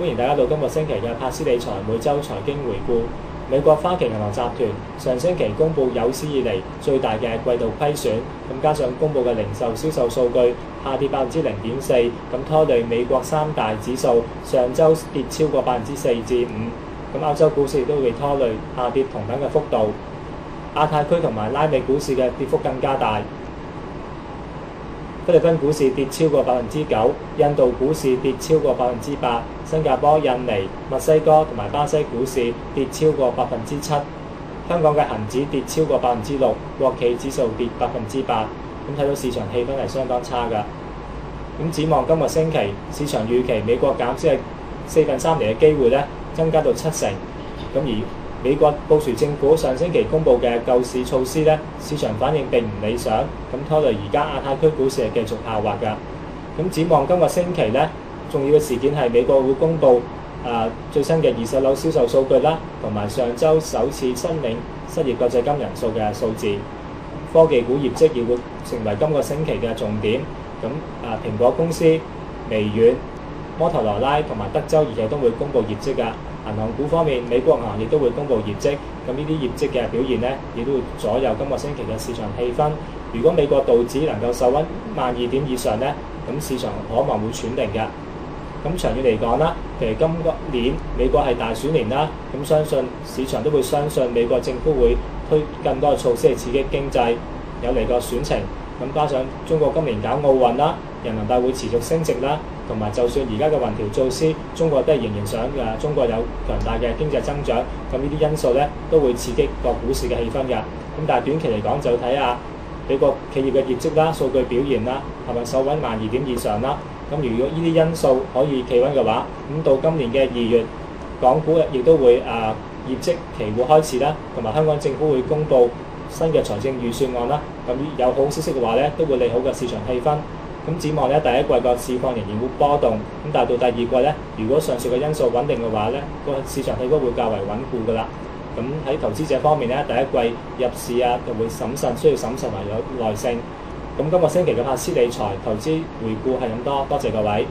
歡迎大家到今個星期嘅柏斯理財每週財經回顧。美國花旗銀行集團上星期公布有史以嚟最大嘅季度虧損，咁加上公布嘅零售銷售數據下跌0.4%，咁拖累美國三大指數上週跌超過4%至5%。咁歐洲股市亦都會拖累下跌同等嘅幅度，亞太區同埋拉美股市嘅跌幅更加大。菲律賓股市跌超過9%，印度股市跌超過8%，新加坡、印尼、墨西哥同埋巴西股市跌超過7%，香港嘅恒指跌超過6%，國企指數跌8%。咁睇到市場氣氛係相當差㗎。咁展望今個星期，市場預期美國減息係3/4厘嘅機會咧增加到7成。咁而美國布殊政府上星期公布嘅救市措施咧，市場反應並唔理想，咁拖累而家亞太區股市係繼續下滑㗎。咁展望今個星期咧，重要嘅事件係美國會公布最新嘅二手樓銷售數據啦，同埋上週首次申領失業救濟金人數嘅數字。科技股業績亦會成為今個星期嘅重點。咁蘋果公司、微軟、摩托羅拉同埋德州儀器都會公布業績㗎。銀行股方面，美國銀行亦都會公布業績，咁呢啲業績嘅表現咧，亦都會左右今個星期嘅市場氣氛。如果美國道指能夠守穩12000點以上咧，咁市場可能會喘定嘅。咁長遠嚟講啦，譬如今年美國係大選年啦，咁相信市場都會相信美國政府會推更多嘅措施去刺激經濟，有嚟個選情。咁加上中國今年搞奧運啦，人民幣會持續升值啦，同埋就算而家嘅雲條措施，中國都係仍然想中國有強大嘅經濟增長，咁呢啲因素咧都會刺激個股市嘅氣氛㗎。咁但係短期嚟講就睇下美國企業嘅業績啦、數據表現啦，係咪守穩12000點以上啦？咁如果呢啲因素可以企穩嘅話，咁到今年嘅2月，港股亦都會業績期會開始啦，同埋香港政府會公布新嘅財政預算案啦。咁有好消息嘅話咧，都會利好個市場氣氛。咁展望咧，第一季個市況仍然會波動，咁但係到第二季咧，如果上述嘅因素穩定嘅話咧，個市場氣氛會較為穩固㗎啦。咁喺投資者方面咧，第一季入市就會審慎，需要審慎同有耐性。咁今個星期嘅柏斯理財投資回顧係咁多，多謝各位。